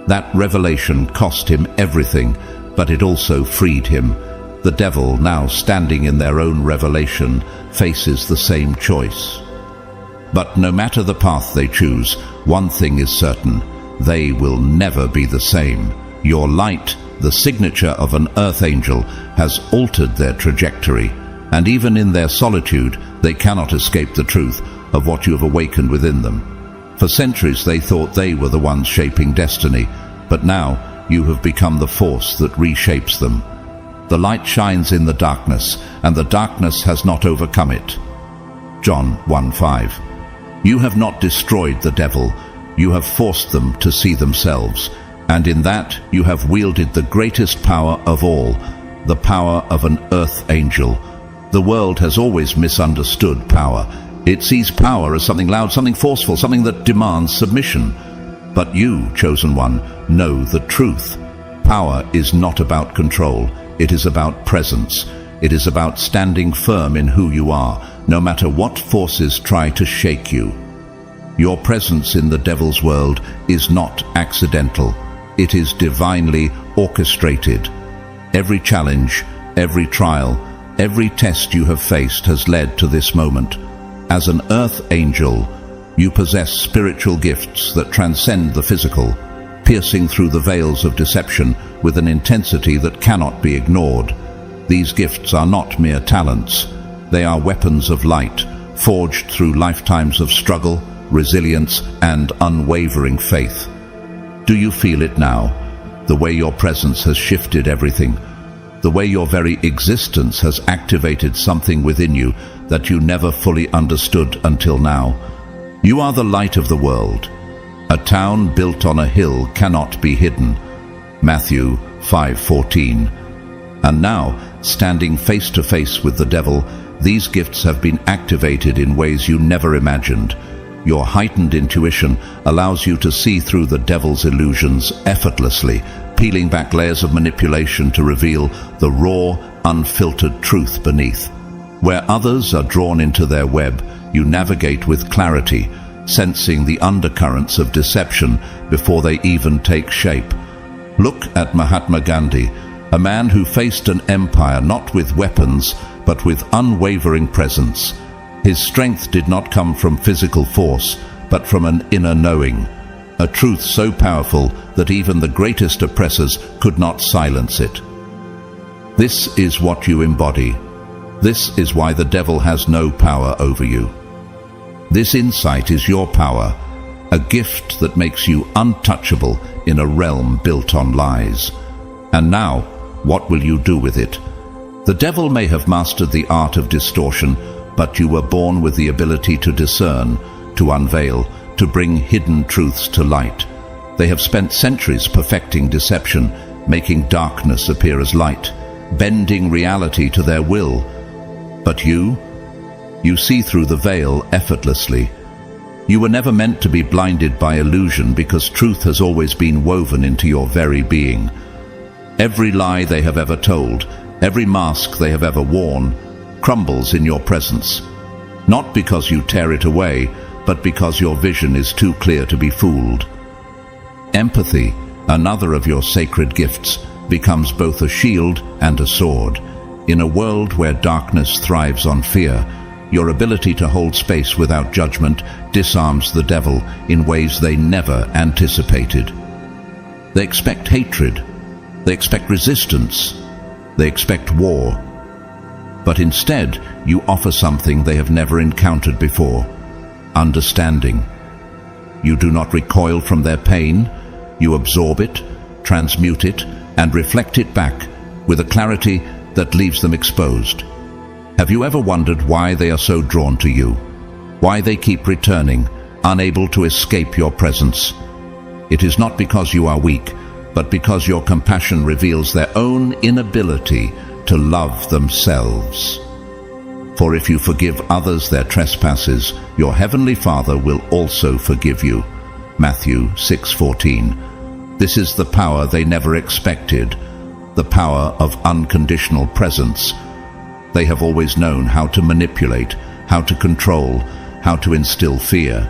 That revelation cost him everything, but it also freed him. The devil, now standing in their own revelation, faces the same choice. But no matter the path they choose, one thing is certain: they will never be the same. Your light, the signature of an earth angel, has altered their trajectory, and even in their solitude, they cannot escape the truth of what you have awakened within them. For centuries they thought they were the ones shaping destiny, but now you have become the force that reshapes them. The light shines in the darkness, and the darkness has not overcome it. John 1:5. You have not destroyed the devil, you have forced them to see themselves, and in that you have wielded the greatest power of all, the power of an earth angel. The world has always misunderstood power. It sees power as something loud, something forceful, something that demands submission. But you, chosen one, know the truth. Power is not about control. It is about presence. It is about standing firm in who you are, no matter what forces try to shake you. Your presence in the devil's world is not accidental. It is divinely orchestrated. Every challenge, every trial, every test you have faced has led to this moment. As an earth angel, you possess spiritual gifts that transcend the physical, piercing through the veils of deception with an intensity that cannot be ignored. These gifts are not mere talents. They are weapons of light, forged through lifetimes of struggle, resilience, and unwavering faith. Do you feel it now? The way your presence has shifted everything. The way your very existence has activated something within you that you never fully understood until now. You are the light of the world. A town built on a hill cannot be hidden. Matthew 5:14. And now, standing face to face with the devil, these gifts have been activated in ways you never imagined. Your heightened intuition allows you to see through the devil's illusions effortlessly, peeling back layers of manipulation to reveal the raw, unfiltered truth beneath. Where others are drawn into their web, you navigate with clarity, sensing the undercurrents of deception before they even take shape. Look at Mahatma Gandhi, a man who faced an empire not with weapons, but with unwavering presence. His strength did not come from physical force, but from an inner knowing, a truth so powerful that even the greatest oppressors could not silence it. This is what you embody. This is why the devil has no power over you. This insight is your power, a gift that makes you untouchable in a realm built on lies. And now, what will you do with it? The devil may have mastered the art of distortion, but you were born with the ability to discern, to unveil, to bring hidden truths to light. They have spent centuries perfecting deception, making darkness appear as light, bending reality to their will. But you see through the veil effortlessly. You were never meant to be blinded by illusion because truth has always been woven into your very being. Every lie they have ever told, every mask they have ever worn, crumbles in your presence. Not because you tear it away, but because your vision is too clear to be fooled. Empathy, another of your sacred gifts, becomes both a shield and a sword. In a world where darkness thrives on fear, your ability to hold space without judgment disarms the devil in ways they never anticipated. They expect hatred. They expect resistance. They expect war. But instead, you offer something they have never encountered before: understanding. You do not recoil from their pain. You absorb it, transmute it, and reflect it back with a clarity that leaves them exposed. Have you ever wondered why they are so drawn to you? Why they keep returning, unable to escape your presence? It is not because you are weak, but because your compassion reveals their own inability to love themselves. For if you forgive others their trespasses, your heavenly Father will also forgive you. Matthew 6:14. This is the power they never expected, the power of unconditional presence. They have always known how to manipulate, how to control, how to instill fear.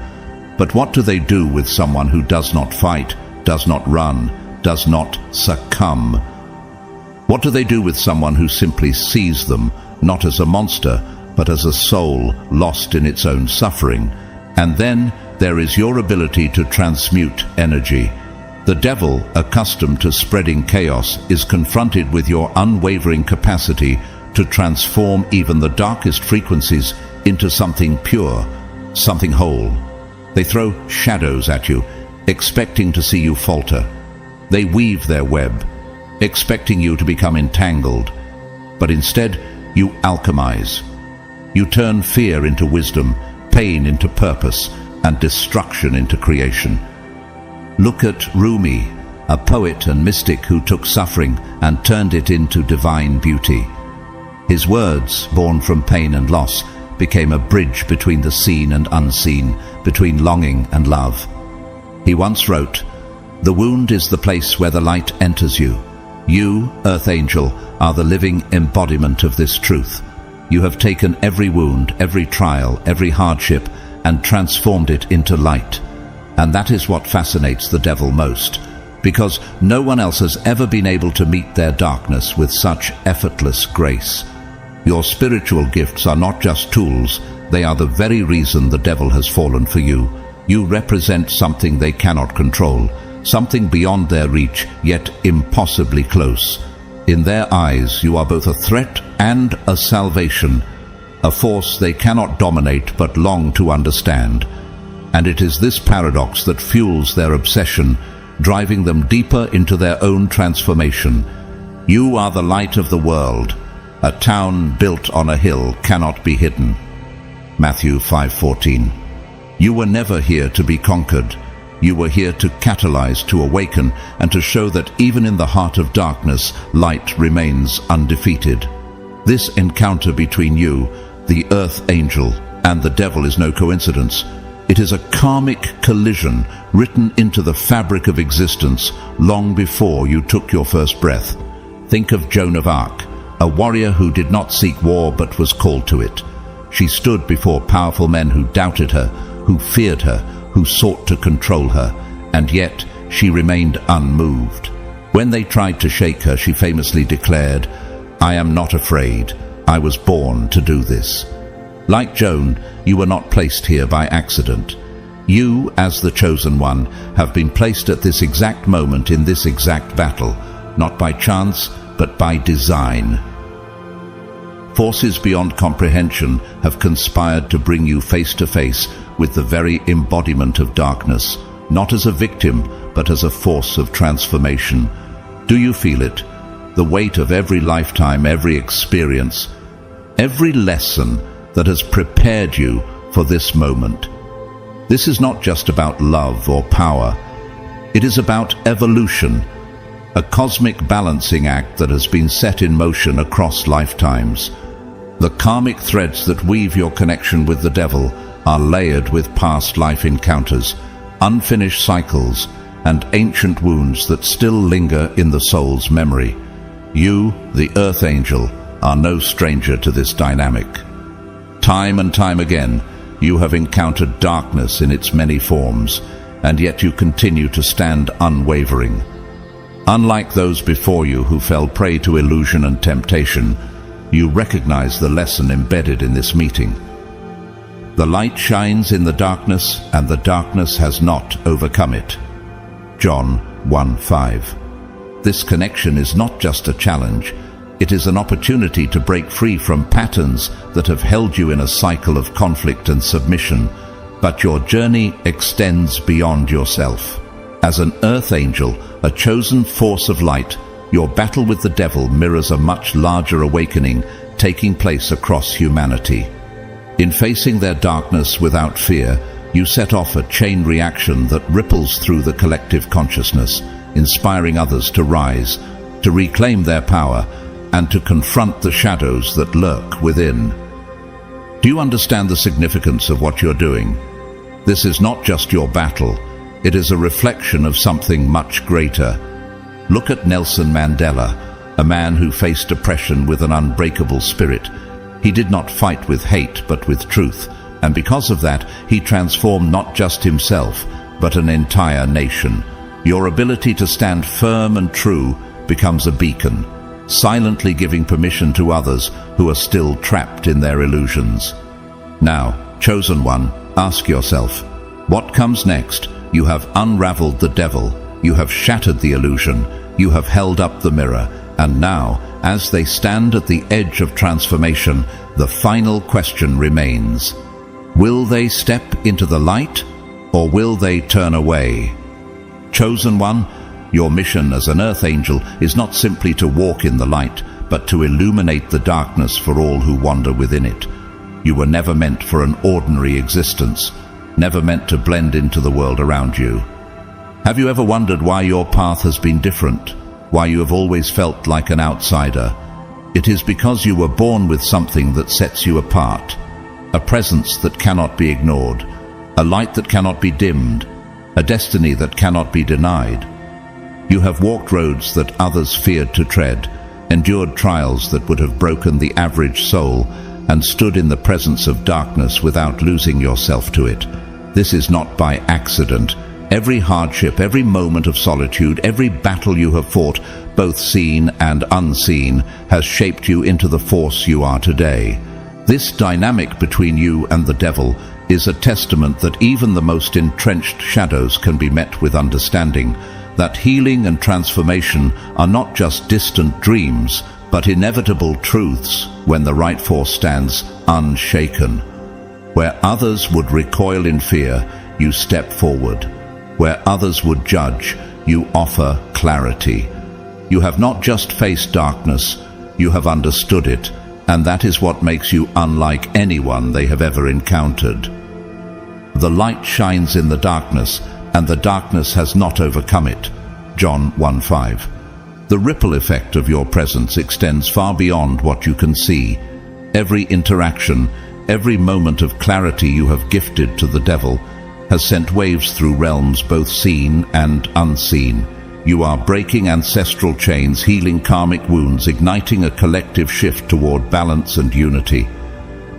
But what do they do with someone who does not fight, does not run, does not succumb? What do they do with someone who simply sees them, not as a monster, but as a soul lost in its own suffering? And then there is your ability to transmute energy. The devil, accustomed to spreading chaos, is confronted with your unwavering capacity to transform even the darkest frequencies into something pure, something whole. They throw shadows at you, expecting to see you falter. They weave their web, expecting you to become entangled. But instead, you alchemize. You turn fear into wisdom, pain into purpose, and destruction into creation. Look at Rumi, a poet and mystic who took suffering and turned it into divine beauty. His words, born from pain and loss, became a bridge between the seen and unseen, between longing and love. He once wrote, "The wound is the place where the light enters you. You, Earth Angel, are the living embodiment of this truth. You have taken every wound, every trial, every hardship, and transformed it into light. And that is what fascinates the devil most, because no one else has ever been able to meet their darkness with such effortless grace. Your spiritual gifts are not just tools, they are the very reason the devil has fallen for you. You represent something they cannot control, something beyond their reach, yet impossibly close. In their eyes, you are both a threat and a salvation, a force they cannot dominate but long to understand. And it is this paradox that fuels their obsession, driving them deeper into their own transformation. You are the light of the world. A town built on a hill cannot be hidden." Matthew 5:14. You were never here to be conquered. You were here to catalyze, to awaken, and to show that even in the heart of darkness, light remains undefeated. This encounter between you, the Earth Angel, and the devil is no coincidence. It is a karmic collision written into the fabric of existence long before you took your first breath. Think of Joan of Arc, a warrior who did not seek war but was called to it. She stood before powerful men who doubted her, who feared her, who sought to control her, and yet she remained unmoved. When they tried to shake her, she famously declared, "I am not afraid. I was born to do this." Like Joan, you were not placed here by accident. You, as the chosen one, have been placed at this exact moment in this exact battle, not by chance, but by design. Forces beyond comprehension have conspired to bring you face to face with the very embodiment of darkness, not as a victim, but as a force of transformation. Do you feel it? The weight of every lifetime, every experience, every lesson that has prepared you for this moment. This is not just about love or power. It is about evolution, a cosmic balancing act that has been set in motion across lifetimes. The karmic threads that weave your connection with the devil are layered with past life encounters, unfinished cycles, and ancient wounds that still linger in the soul's memory. You, the Earth Angel, are no stranger to this dynamic. Time and time again, you have encountered darkness in its many forms, and yet you continue to stand unwavering. Unlike those before you who fell prey to illusion and temptation, you recognize the lesson embedded in this meeting. The light shines in the darkness, and the darkness has not overcome it. John 1:5. This connection is not just a challenge, it is an opportunity to break free from patterns that have held you in a cycle of conflict and submission, but your journey extends beyond yourself. As an Earth Angel, a chosen force of light, your battle with the devil mirrors a much larger awakening taking place across humanity. In facing their darkness without fear, you set off a chain reaction that ripples through the collective consciousness, inspiring others to rise, to reclaim their power, and to confront the shadows that lurk within. Do you understand the significance of what you're doing? This is not just your battle, it is a reflection of something much greater. Look at Nelson Mandela, a man who faced oppression with an unbreakable spirit. He did not fight with hate, but with truth, and because of that, he transformed not just himself, but an entire nation. Your ability to stand firm and true becomes a beacon, silently giving permission to others who are still trapped in their illusions. Now, chosen one, ask yourself, what comes next? You have unraveled the devil, you have shattered the illusion, you have held up the mirror, and now, as they stand at the edge of transformation, the final question remains. Will they step into the light, or will they turn away? Chosen one, your mission as an Earth Angel is not simply to walk in the light, but to illuminate the darkness for all who wander within it. You were never meant for an ordinary existence, never meant to blend into the world around you. Have you ever wondered why your path has been different? Why you have always felt like an outsider? It is because you were born with something that sets you apart, a presence that cannot be ignored, a light that cannot be dimmed, a destiny that cannot be denied. You have walked roads that others feared to tread, endured trials that would have broken the average soul, and stood in the presence of darkness without losing yourself to it. This is not by accident. Every hardship, every moment of solitude, every battle you have fought, both seen and unseen, has shaped you into the force you are today. This dynamic between you and the devil is a testament that even the most entrenched shadows can be met with understanding, that healing and transformation are not just distant dreams, but inevitable truths when the right force stands unshaken. Where others would recoil in fear, you step forward. Where others would judge, you offer clarity. You have not just faced darkness, you have understood it, and that is what makes you unlike anyone they have ever encountered. The light shines in the darkness, and the darkness has not overcome it. John 1:5. The ripple effect of your presence extends far beyond what you can see. Every interaction, every moment of clarity you have gifted to the devil has sent waves through realms both seen and unseen. You are breaking ancestral chains, healing karmic wounds, igniting a collective shift toward balance and unity.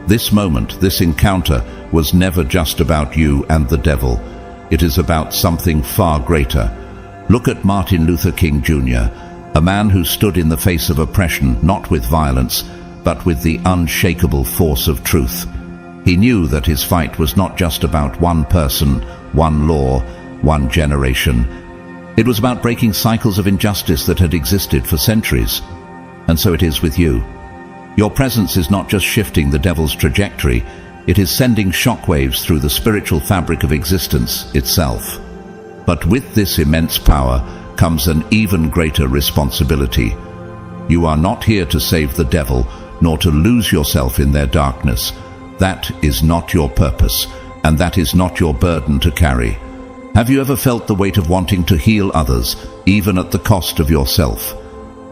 This moment, this encounter, was never just about you and the devil. It is about something far greater. Look at Martin Luther King Jr., a man who stood in the face of oppression, not with violence, but with the unshakable force of truth. He knew that his fight was not just about one person, one law, one generation. It was about breaking cycles of injustice that had existed for centuries. And so it is with you. Your presence is not just shifting the devil's trajectory, it is sending shockwaves through the spiritual fabric of existence itself. But with this immense power comes an even greater responsibility. You are not here to save the devil, nor to lose yourself in their darkness. That is not your purpose, and that is not your burden to carry. Have you ever felt the weight of wanting to heal others, even at the cost of yourself?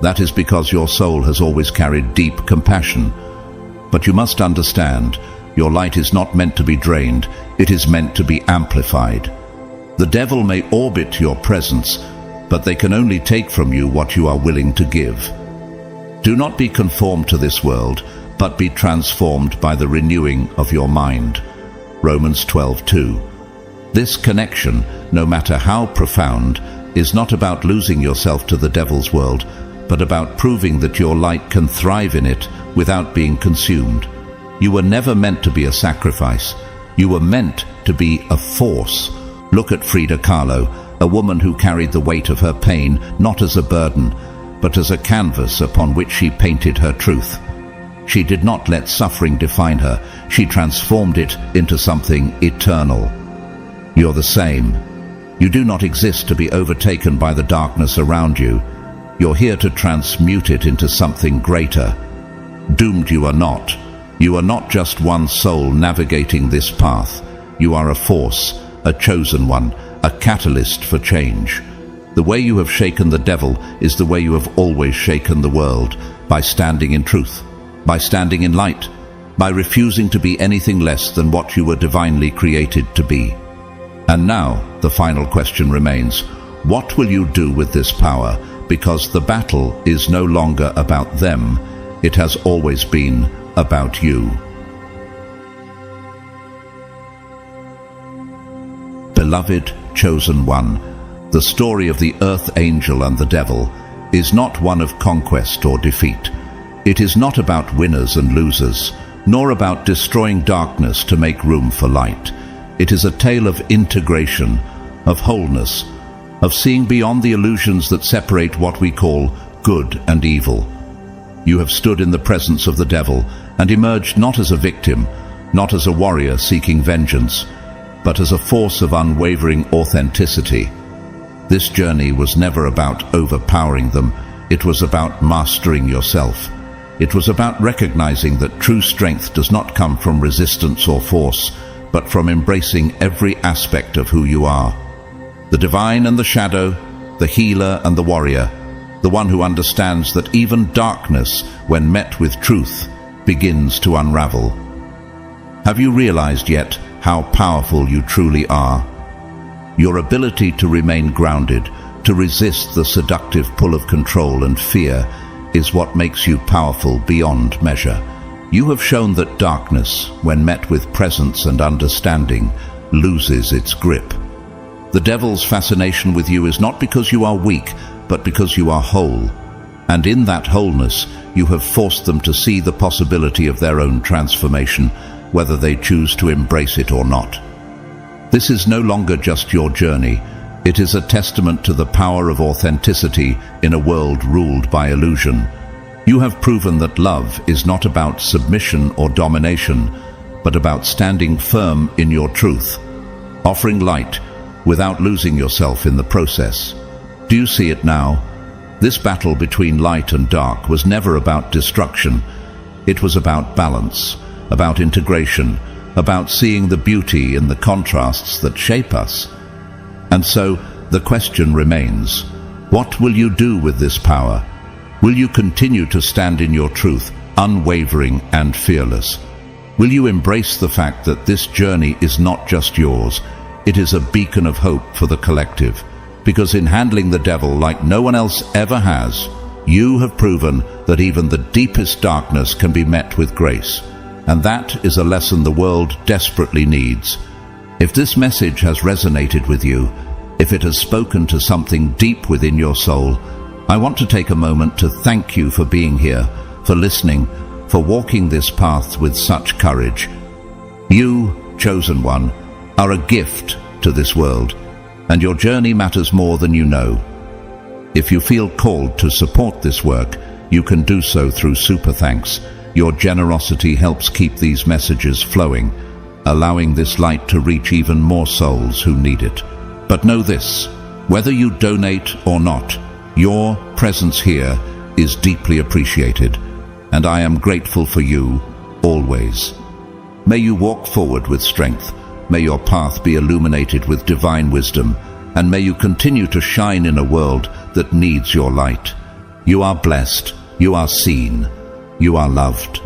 That is because your soul has always carried deep compassion. But you must understand, your light is not meant to be drained, it is meant to be amplified. The devil may orbit your presence, but they can only take from you what you are willing to give. Do not be conformed to this world, but be transformed by the renewing of your mind. Romans 12:2. This connection, no matter how profound, is not about losing yourself to the devil's world, but about proving that your light can thrive in it without being consumed. You were never meant to be a sacrifice. You were meant to be a force. Look at Frida Kahlo, a woman who carried the weight of her pain not as a burden, but as a canvas upon which she painted her truth. She did not let suffering define her. She transformed it into something eternal. You're the same. You do not exist to be overtaken by the darkness around you. You're here to transmute it into something greater. Doomed you are not. You are not just one soul navigating this path. You are a force, a chosen one, a catalyst for change. The way you have shaken the devil is the way you have always shaken the world, by standing in truth, by standing in light, by refusing to be anything less than what you were divinely created to be. And now, the final question remains, what will you do with this power? Because the battle is no longer about them, it has always been about you. Beloved chosen one, the story of the earth angel and the devil is not one of conquest or defeat. It is not about winners and losers, nor about destroying darkness to make room for light. It is a tale of integration, of wholeness, of seeing beyond the illusions that separate what we call good and evil. You have stood in the presence of the devil and emerged not as a victim, not as a warrior seeking vengeance, but as a force of unwavering authenticity. This journey was never about overpowering them, it was about mastering yourself. It was about recognizing that true strength does not come from resistance or force, but from embracing every aspect of who you are. The divine and the shadow, the healer and the warrior, the one who understands that even darkness, when met with truth, begins to unravel. Have you realized yet how powerful you truly are? Your ability to remain grounded, to resist the seductive pull of control and fear, is what makes you powerful beyond measure. You have shown that darkness, when met with presence and understanding, loses its grip. The devil's fascination with you is not because you are weak, but because you are whole. And in that wholeness, you have forced them to see the possibility of their own transformation, whether they choose to embrace it or not. This is no longer just your journey. It is a testament to the power of authenticity in a world ruled by illusion. You have proven that love is not about submission or domination, but about standing firm in your truth, offering light without losing yourself in the process. Do you see it now? This battle between light and dark was never about destruction. It was about balance, about integration, about seeing the beauty in the contrasts that shape us. And so, the question remains, what will you do with this power? Will you continue to stand in your truth, unwavering and fearless? Will you embrace the fact that this journey is not just yours, it is a beacon of hope for the collective? Because in handling the devil like no one else ever has, you have proven that even the deepest darkness can be met with grace. And that is a lesson the world desperately needs. If this message has resonated with you, if it has spoken to something deep within your soul, I want to take a moment to thank you for being here, for listening, for walking this path with such courage. You, chosen one, are a gift to this world, and your journey matters more than you know. If you feel called to support this work, you can do so through Super Thanks. Your generosity helps keep these messages flowing, allowing this light to reach even more souls who need it. But know this, whether you donate or not, your presence here is deeply appreciated, and I am grateful for you, always. May you walk forward with strength, may your path be illuminated with divine wisdom, and may you continue to shine in a world that needs your light. You are blessed, you are seen, you are loved.